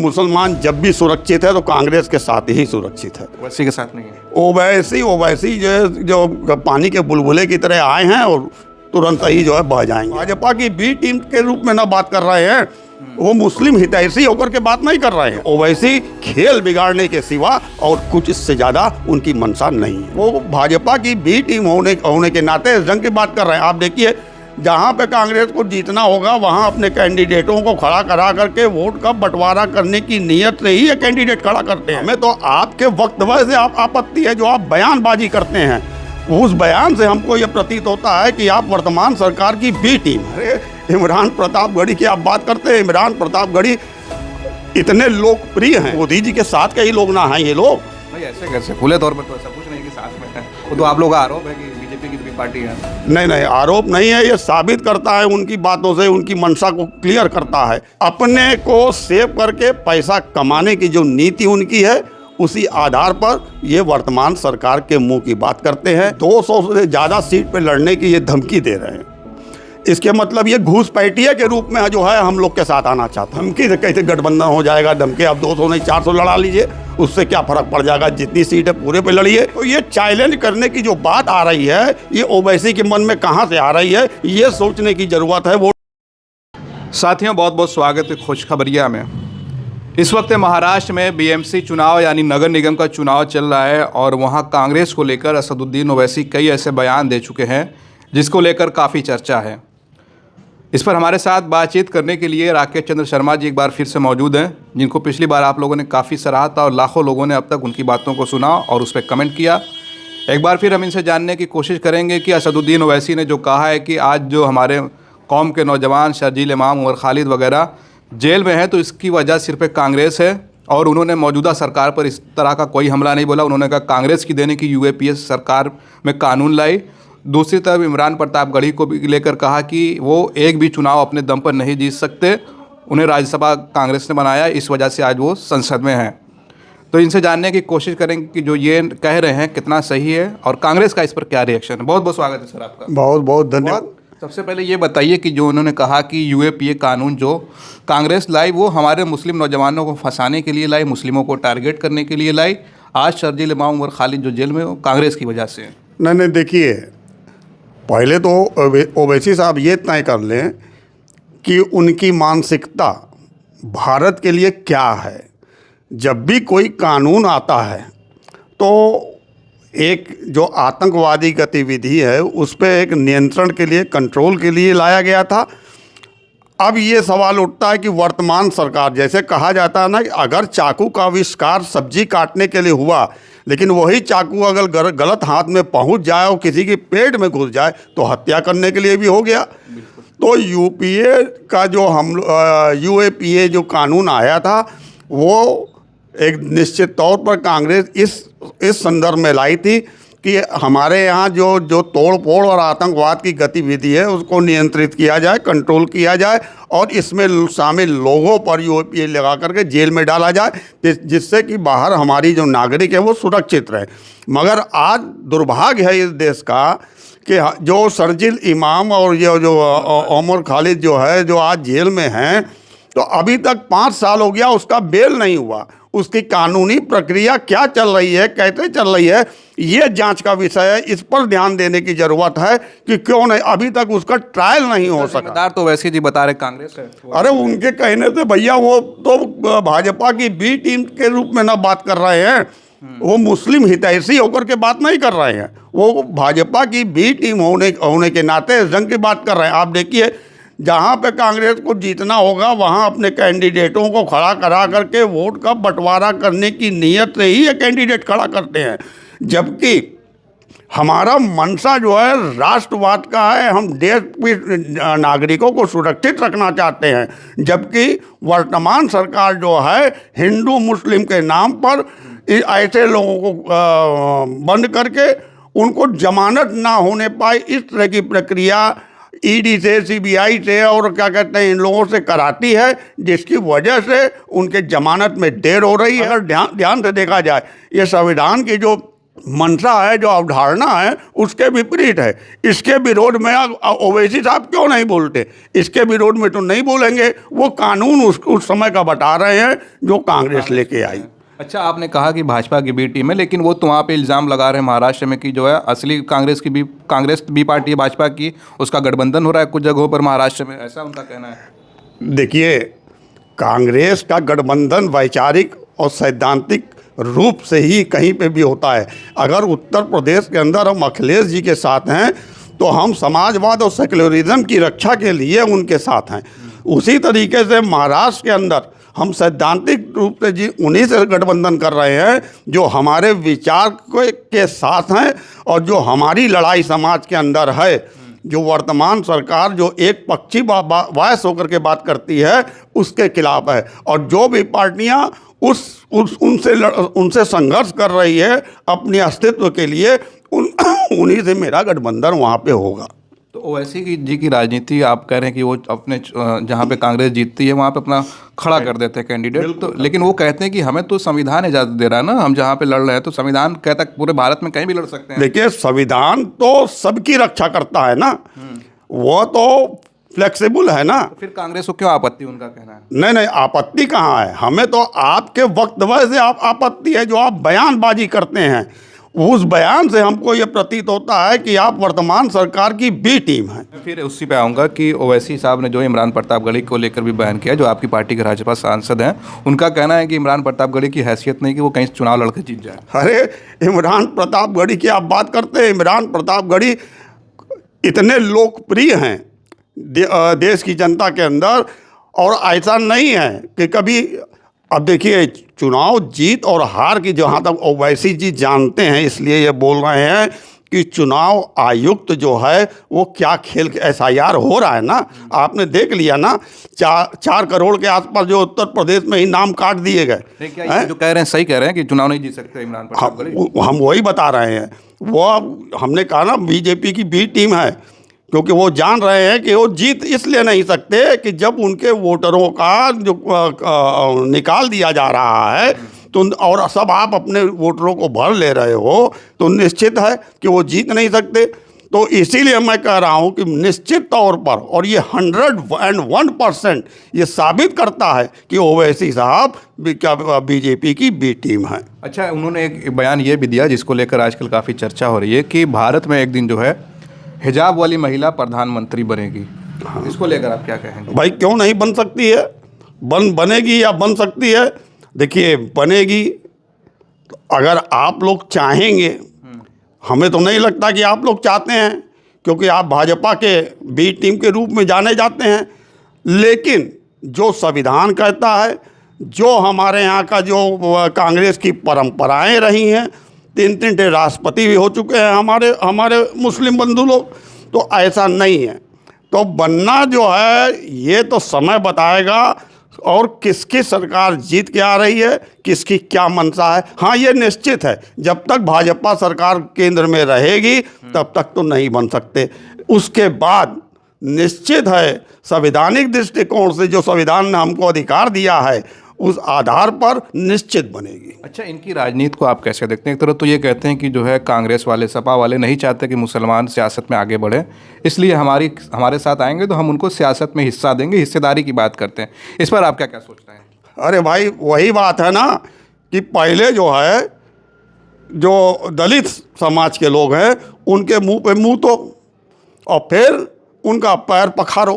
मुसलमान जब भी सुरक्षित है तो कांग्रेस के साथ ही सुरक्षित है, ओवैसी के साथ नहीं है। ओवैसी जो पानी के बुलबुले की तरह आए हैं और तुरंत ही जो है बह जाएंगे। भाजपा की बी टीम के रूप में ना बात कर रहे हैं, वो मुस्लिम हितैषी होकर के बात नहीं कर रहे हैं। ओवैसी खेल बिगाड़ने के सिवा और कुछ इससे ज्यादा उनकी मंशा नहीं है। वो भाजपा की बी टीम होने के नाते इस जंग की बात कर रहे हैं। आप देखिए, जहाँ पे कांग्रेस को जीतना होगा वहाँ अपने कैंडिडेटों को खड़ा करा करके वोट का बंटवारा करने की नीयत से ही ये कैंडिडेट खड़ा करते हैं। हमें तो आपके वक्तव्य से आपत्ति है, जो आप बयानबाजी करते हैं उस बयान से हमको ये प्रतीत होता है कि आप वर्तमान सरकार की बी टीम। अरे इमरान प्रतापगढ़ी की आप बात करते हैं, इमरान प्रतापगढ़ी इतने लोकप्रिय हैं, मोदी जी के साथ के ही लोग ना हैं ये लोग। नहीं, ऐसे कैसे? खुले तौर पर तो ऐसा कुछ नहीं कि साथ में है। वो तो आप लोगों का आरोप है कि बीजेपी की भी पार्टी है। नहीं, आरोप नहीं है, ये साबित करता है उनकी बातों से, उनकी मंशा को क्लियर करता है। अपने को सेव करके पैसा कमाने की जो नीति उनकी है, उसी आधार पर ये वर्तमान सरकार के मुंह की बात करते हैं। 200 से ज़्यादा सीट पे लड़ने की ये धमकी दे रहे हैं। इसके मतलब ये घूसपैठिया के रूप में जो है हम लोग के साथ आना चाहते हैं। धमकी से कैसे गठबंधन हो जाएगा? धमकी अब 200 नहीं 400 लड़ा लीजिए, उससे क्या फर्क पड़ जाएगा? जितनी सीट है पूरे पे लड़िए। तो ये चैलेंज करने की जो बात आ रही है, ये ओवैसी के मन में कहाँ से आ रही है, ये सोचने की जरूरत है। वो साथियों, बहुत बहुत स्वागत है खुशखबरिया में। इस वक्त महाराष्ट्र में बीएमसी चुनाव यानी नगर निगम का चुनाव चल रहा है और वहाँ कांग्रेस को लेकर असदुद्दीन ओवैसी कई ऐसे बयान दे चुके हैं जिसको लेकर काफ़ी चर्चा है। इस पर हमारे साथ बातचीत करने के लिए राकेश चंद्र शर्मा जी एक बार फिर से मौजूद हैं, जिनको पिछली बार आप लोगों ने काफ़ी सराहा था और लाखों लोगों ने अब तक उनकी बातों को सुना और उस पर कमेंट किया। एक बार फिर हम इनसे जानने की कोशिश करेंगे कि असदुद्दीन ओवैसी ने जो कहा है कि आज जो हमारे कौम के नौजवान शर्जील इमाम, उमर खालिद वगैरह जेल में हैं तो इसकी वजह सिर्फ एक कांग्रेस है, और उन्होंने मौजूदा सरकार पर इस तरह का कोई हमला नहीं बोला। उन्होंने कहा कांग्रेस की देने की यूएपीए सरकार में कानून लाई। दूसरी तरफ इमरान प्रतापगढ़ी को भी लेकर कहा कि वो एक भी चुनाव अपने दम पर नहीं जीत सकते, उन्हें राज्यसभा कांग्रेस ने बनाया, इस वजह से आज वो संसद में हैं। तो इनसे जानने की कोशिश करेंगे कि जो ये कह रहे हैं कितना सही है और कांग्रेस का इस पर क्या रिएक्शन है। बहुत बहुत स्वागत है सर आपका। बहुत बहुत धन्यवाद। सबसे पहले ये बताइए कि जो उन्होंने कहा कि यूएपीए कानून जो कांग्रेस लाई वो हमारे मुस्लिम नौजवानों को फंसाने के लिए लाई, मुस्लिमों को टारगेट करने के लिए लाई। आज शर्जील इमाम उमर खालिद जो जेल में हो कांग्रेस की वजह से। नहीं, देखिए, पहले तो ओवैसी साहब ये तय कर लें कि उनकी मानसिकता भारत के लिए क्या है। जब भी कोई कानून आता है तो एक जो आतंकवादी गतिविधि है उस पर एक नियंत्रण के लिए, कंट्रोल के लिए लाया गया था। अब ये सवाल उठता है कि वर्तमान सरकार, जैसे कहा जाता है ना कि अगर चाकू का आविष्कार सब्जी काटने के लिए हुआ, लेकिन वही चाकू अगर गलत हाथ में पहुंच जाए और किसी के पेट में घुस जाए तो हत्या करने के लिए भी हो गया। तो यूपीए का जो यूएपीए जो कानून आया था वो एक निश्चित तौर पर कांग्रेस इस संदर्भ में लाई थी कि हमारे यहाँ जो तोड़ फोड़ और आतंकवाद की गतिविधि है उसको नियंत्रित किया जाए, कंट्रोल किया जाए और इसमें शामिल लोगों पर यूएपीए लगा करके जेल में डाला जाए, जिससे कि बाहर हमारी जो नागरिक है वो सुरक्षित रहे। मगर आज दुर्भाग्य है इस देश का कि जो शर्जील इमाम और ये जो उमर खालिद जो है, जो आज जेल में हैं, तो अभी तक 5 साल हो गया, उसका बेल नहीं हुआ। उसकी कानूनी प्रक्रिया क्या चल रही है, कैसे चल रही है, ये जांच का विषय है। इस पर ध्यान देने की जरूरत है कि क्यों नहीं अभी तक उसका ट्रायल नहीं हो सका। तो वैसे जी बता रहे कांग्रेस है। अरे उनके कहने से भैया वो तो भाजपा की बी टीम के रूप में ना बात कर रहे हैं, वो मुस्लिम हितैषी होकर के बात नहीं कर रहे हैं। वो भाजपा की बी टीम होने के नाते जंग की बात कर रहे हैं। आप देखिए, जहाँ पे कांग्रेस को जीतना होगा वहाँ अपने कैंडिडेटों को खड़ा करा करके वोट का बंटवारा करने की नीयत से ही ये कैंडिडेट खड़ा करते हैं। जबकि हमारा मंशा जो है राष्ट्रवाद का है, हम देश के नागरिकों को सुरक्षित रखना चाहते हैं। जबकि वर्तमान सरकार जो है हिंदू मुस्लिम के नाम पर ऐसे लोगों को बंद करके उनको जमानत ना होने पाए, इस तरह की प्रक्रिया ईडी से, सीबीआई से और क्या कहते हैं इन लोगों से कराती है, जिसकी वजह से उनके जमानत में देर हो रही है। अगर ध्यान से देखा जाए, ये संविधान की जो मंशा है, जो अवधारणा है, उसके विपरीत है। इसके विरोध में ओवैसी साहब क्यों नहीं बोलते? इसके विरोध में तो नहीं बोलेंगे। वो कानून उस समय का बता रहे हैं जो कांग्रेस लेके आई। अच्छा, आपने कहा कि भाजपा की बी टीम है, लेकिन वो तो वहाँ पे इल्ज़ाम लगा रहे हैं महाराष्ट्र में कि जो है असली कांग्रेस बी पार्टी है भाजपा की, उसका गठबंधन हो रहा है कुछ जगहों पर महाराष्ट्र में, ऐसा उनका कहना है। देखिए, कांग्रेस का गठबंधन वैचारिक और सैद्धांतिक रूप से ही कहीं पे भी होता है। अगर उत्तर प्रदेश के अंदर हम अखिलेश जी के साथ हैं तो हम समाजवाद और सेक्युलरिज्म की रक्षा के लिए उनके साथ हैं। उसी तरीके से महाराष्ट्र के अंदर हम सैद्धांतिक रूप से जी उन्हीं से गठबंधन कर रहे हैं जो हमारे विचार के साथ हैं और जो हमारी लड़ाई समाज के अंदर है। जो वर्तमान सरकार जो एक पक्षी वॉइस होकर के बात करती है उसके खिलाफ है, और जो भी पार्टियां उनसे संघर्ष कर रही है अपने अस्तित्व के लिए, उन्हीं से मेरा गठबंधन वहाँ पे होगा। तो ओवैसी जी की राजनीति आप कह रहे हैं कि वो अपने जहाँ पे कांग्रेस जीतती है वहाँ पे अपना खड़ा कर देते हैं कैंडिडेट, तो लेकिन वो कहते हैं कि हमें तो संविधान इजाज़त दे रहा है ना, हम जहाँ पे लड़ रहे हैं तो संविधान कहता है पूरे भारत में कहीं भी लड़ सकते हैं। देखिए, संविधान तो सबकी रक्षा करता है ना, वो तो फ्लेक्सिबल है ना। फिर कांग्रेस को क्यों आपत्ति, उनका कहना है? नहीं, आपत्ति कहाँ है? हमें तो आपके वक्तव्य से आपत्ति है, जो आप बयानबाजी करते हैं उस बयान से हमको ये प्रतीत होता है कि आप वर्तमान सरकार की बी टीम है। फिर उसी पे आऊँगा कि ओवैसी साहब ने जो इमरान प्रतापगढ़ी को लेकर भी बयान किया, जो आपकी पार्टी के राज्यसभा सांसद हैं, उनका कहना है कि इमरान प्रतापगढ़ी की हैसियत नहीं कि वो कहीं चुनाव लड़के जीत जाए। अरे, इमरान प्रतापगढ़ी की आप बात करते हैं? इमरान प्रतापगढ़ी इतने लोकप्रिय हैं देश की जनता के अंदर, और ऐसा नहीं है कि कभी, अब देखिए, चुनाव जीत और हार की जहाँ तक ओवैसी जी जानते हैं, इसलिए ये बोल रहे हैं कि चुनाव आयुक्त जो है वो क्या खेल SIR हो रहा है ना, आपने देख लिया ना, 4 करोड़ के आसपास जो उत्तर प्रदेश में ही नाम काट दिए गए। क्या जो कह रहे हैं सही कह रहे हैं कि चुनाव नहीं जीत सकते इमरान प्रतापगढ़ी? हम वही बता रहे हैं। वो हमने कहा ना, बीजेपी की बी टीम है, क्योंकि वो जान रहे हैं कि वो जीत इसलिए नहीं सकते कि जब उनके वोटरों का जो निकाल दिया जा रहा है तो, और सब आप अपने वोटरों को भर ले रहे हो, तो निश्चित है कि वो जीत नहीं सकते। तो इसीलिए मैं कह रहा हूँ कि निश्चित तौर पर, और ये 101% ये साबित करता है कि ओवैसी साहब बीजेपी की बी टीम है। अच्छा, उन्होंने एक बयान ये भी दिया जिसको लेकर आजकल काफ़ी चर्चा हो रही है कि भारत में एक दिन जो है हिजाब वाली महिला प्रधानमंत्री बनेगी। इसको लेकर आप क्या कहेंगे? भाई, क्यों नहीं बन सकती है? बनेगी या बन सकती है। देखिए, बनेगी तो अगर आप लोग चाहेंगे, हमें तो नहीं लगता कि आप लोग चाहते हैं, क्योंकि आप भाजपा के बी टीम के रूप में जाने जाते हैं, लेकिन जो संविधान कहता है, जो हमारे यहाँ का जो कांग्रेस की परंपराएं रही हैं, 3 राष्ट्रपति भी हो चुके हैं हमारे मुस्लिम बंधु लोग, तो ऐसा नहीं है। तो बनना जो है ये तो समय बताएगा, और किसकी सरकार जीत के आ रही है, किसकी क्या मंशा है। हाँ, ये निश्चित है, जब तक भाजपा सरकार केंद्र में रहेगी तब तक तो नहीं बन सकते। उसके बाद निश्चित है, संवैधानिक दृष्टिकोण से जो संविधान ने हमको अधिकार दिया है, उस आधार पर निश्चित बनेगी। अच्छा, इनकी राजनीति को आप कैसे देखते हैं? एक तरफ तो ये कहते हैं कि जो है कांग्रेस वाले, सपा वाले नहीं चाहते कि मुसलमान सियासत में आगे बढ़े, इसलिए हमारे साथ आएंगे तो हम उनको सियासत में हिस्सा देंगे, हिस्सेदारी की बात करते हैं। इस पर आप क्या क्या सोचते हैं? अरे भाई, वही बात है ना कि पहले जो है, जो दलित समाज के लोग हैं उनके मुंह पे मुंह तो, और फिर उनका पैर पखारो।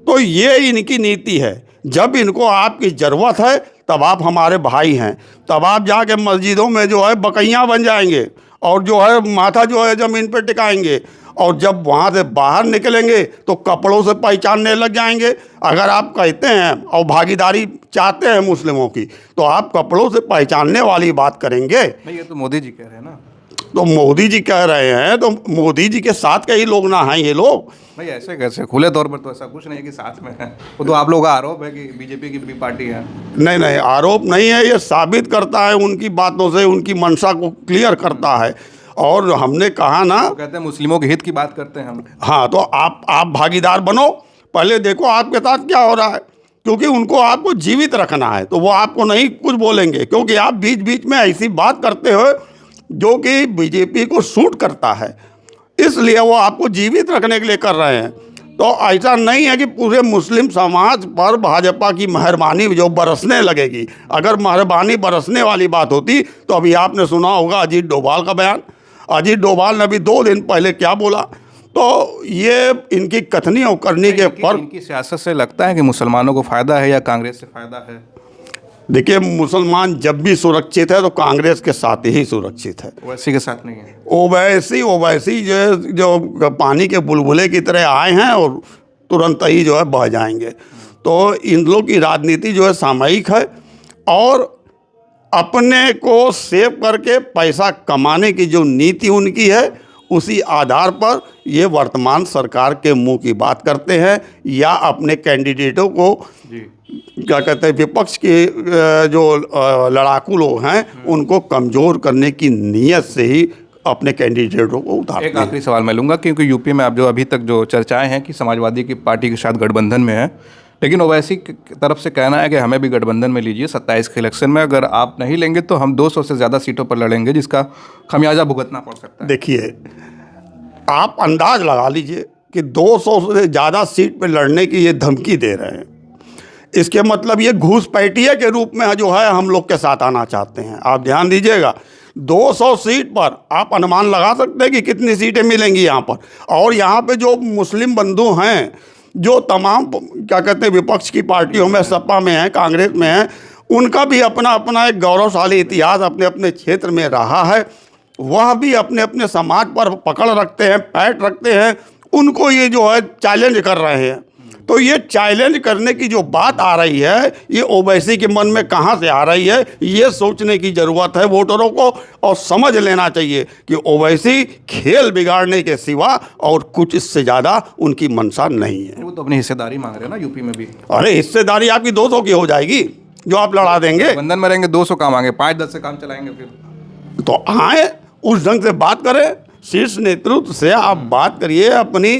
तो ये इनकी नीति है। जब इनको आपकी ज़रूरत है तब आप हमारे भाई हैं, तब आप जाके मस्जिदों में जो है बकैयाँ बन जाएंगे और जो है माथा जो है ज़मीन पे टिकाएंगे, और जब वहाँ से बाहर निकलेंगे तो कपड़ों से पहचानने लग जाएंगे। अगर आप कहते हैं और भागीदारी चाहते हैं मुस्लिमों की, तो आप कपड़ों से पहचानने वाली बात करेंगे। नहीं, ये तो मोदी जी कह रहे हैं ना। तो मोदी जी कह रहे हैं तो मोदी जी के साथ कई लोग ना हैं ये लोग। भाई, ऐसे कैसे? खुले तौर पर तो ऐसा कुछ नहीं है कि साथ में है। वो तो आप लोगों का आरोप है कि बीजेपी की भी पार्टी है। नहीं, आरोप नहीं है, ये साबित करता है उनकी बातों से, उनकी मंशा को क्लियर करता है। और हमने कहा ना, तो कहते हैं मुस्लिमों के हित की बात करते हैं हम। हाँ, तो आप भागीदार बनो, पहले देखो आपके साथ क्या हो रहा है, क्योंकि उनको आपको जीवित रखना है, तो वो आपको नहीं कुछ बोलेंगे, क्योंकि आप बीच बीच में ऐसी बात करते हो जो कि बीजेपी को सूट करता है, इसलिए वो आपको जीवित रखने के लिए कर रहे हैं। तो ऐसा नहीं है कि पूरे मुस्लिम समाज पर भाजपा की मेहरबानी जो बरसने लगेगी। अगर मेहरबानी बरसने वाली बात होती तो अभी आपने सुना होगा अजीत डोभाल का बयान। अजीत डोभाल ने अभी 2 दिन पहले क्या बोला। तो ये इनकी कथनी और करनी के फर्क। इनकी सियासत से लगता है कि मुसलमानों को फ़ायदा है या कांग्रेस से फ़ायदा है? देखिए, मुसलमान जब भी सुरक्षित है तो कांग्रेस के साथ ही सुरक्षित है, ओवैसी के साथ नहीं है। ओवैसी जो पानी के बुलबुले की तरह आए हैं और तुरंत ही जो है बह जाएंगे। तो इन लोग की राजनीति जो है सामयिक है और अपने को सेव करके पैसा कमाने की जो नीति उनकी है उसी आधार पर ये वर्तमान सरकार के मुंह की बात करते हैं या अपने कैंडिडेटों को क्या कहते हैं विपक्ष के जो लड़ाकू लोग हैं उनको कमज़ोर करने की नीयत से ही अपने कैंडिडेटों को उतारते हैं। एक आखिरी सवाल मैं लूँगा, क्योंकि यूपी में अब जो अभी तक जो चर्चाएं हैं कि समाजवादी की पार्टी के साथ गठबंधन में है, लेकिन ओवैसी की तरफ से कहना है कि हमें भी गठबंधन में लीजिए 27 के इलेक्शन में, अगर आप नहीं लेंगे तो हम 200 से ज़्यादा सीटों पर लड़ेंगे जिसका खमियाजा भुगतना पड़ सकता है। देखिए, आप अंदाज लगा लीजिए कि 200 से ज़्यादा सीट पर लड़ने की ये धमकी दे रहे हैं। इसके मतलब ये घूसपैठिया के रूप में जो है हम लोग के साथ आना चाहते हैं। आप ध्यान दीजिएगा, 200 सीट पर आप अनुमान लगा सकते हैं कि कितनी सीटें मिलेंगी यहाँ पर। और यहाँ पे जो मुस्लिम बंधु हैं, जो तमाम क्या कहते हैं विपक्ष की पार्टियों में, सपा में हैं, कांग्रेस में हैं, उनका भी अपना अपना एक गौरवशाली इतिहास अपने अपने क्षेत्र में रहा है। वह भी अपने अपने समाज पर पकड़ रखते हैं, पैठ रखते हैं। उनको ये जो है चैलेंज कर रहे हैं। तो ये चैलेंज करने की जो बात आ रही है, ये ओवैसी के मन में कहाँ से आ रही है, ये सोचने की ज़रूरत है वोटरों को। और समझ लेना चाहिए कि ओवैसी खेल बिगाड़ने के सिवा और कुछ इससे ज़्यादा उनकी मंशा नहीं है। वो तो अपनी हिस्सेदारी मांग रहे हैं ना यूपी में भी। अरे हिस्सेदारी आपकी 200 की हो जाएगी जो आप लड़ा देंगे। बंधन में रहेंगे 200 काम आएंगे, 5-10 से काम चलाएंगे फिर। तो आए उस ढंग से बात करें, शीर्ष नेतृत्व से आप बात करिए अपनी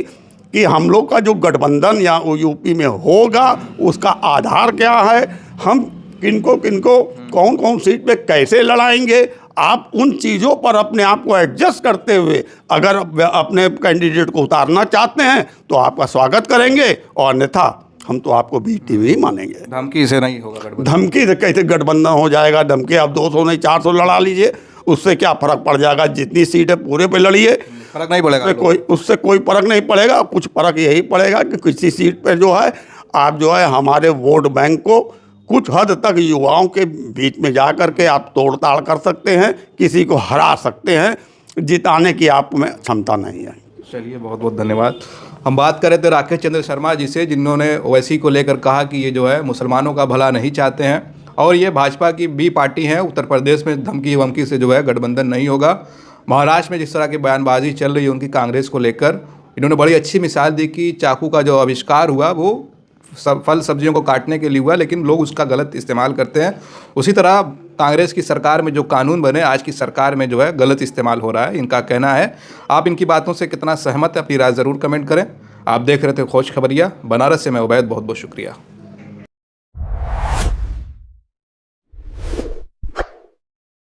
कि हम लोग का जो गठबंधन या यूपी में होगा उसका आधार क्या है, हम किनको कौन कौन सीट पे कैसे लड़ाएंगे। आप उन चीज़ों पर अपने आप को एडजस्ट करते हुए अगर अपने कैंडिडेट को उतारना चाहते हैं तो आपका स्वागत करेंगे, और अन्यथा हम तो आपको बीटी ही मानेंगे। धमकी से नहीं होगा गठबंधन। धमकी से कैसे गठबंधन हो जाएगा? धमकी आप 200 नहीं 400 लड़ा लीजिए, उससे क्या फ़र्क पड़ जाएगा? जितनी सीट है पूरे पे लड़िए, फर्क नहीं पड़ेगा। उससे कोई फर्क नहीं पड़ेगा। कुछ फर्क यही पड़ेगा कि किसी सीट पे जो है आप जो है हमारे वोट बैंक को कुछ हद तक युवाओं के बीच में जा कर के आप तोड़ ताड़ कर सकते हैं, किसी को हरा सकते हैं। जिताने की आप में क्षमता नहीं है। चलिए, बहुत बहुत धन्यवाद। हम बात कर रहे थे राकेश चंद्र शर्मा जी से, जिन्होंने ओवैसी को लेकर कहा कि ये जो है मुसलमानों का भला नहीं चाहते हैं और ये भाजपा की बी पार्टी है। उत्तर प्रदेश में धमकी वमकी से जो है गठबंधन नहीं होगा। महाराष्ट्र में जिस तरह की बयानबाजी चल रही है उनकी कांग्रेस को लेकर, इन्होंने बड़ी अच्छी मिसाल दी कि चाकू का जो आविष्कार हुआ वो फल सब्जियों को काटने के लिए हुआ, लेकिन लोग उसका गलत इस्तेमाल करते हैं। उसी तरह कांग्रेस की सरकार में जो कानून बने, आज की सरकार में जो है गलत इस्तेमाल हो रहा है, इनका कहना है। आप इनकी बातों से कितना सहमत है, अपनी राय ज़रूर कमेंट करें। आप देख रहे थे खोज खबरिया। बनारस से मैं उबैद, बहुत बहुत शुक्रिया।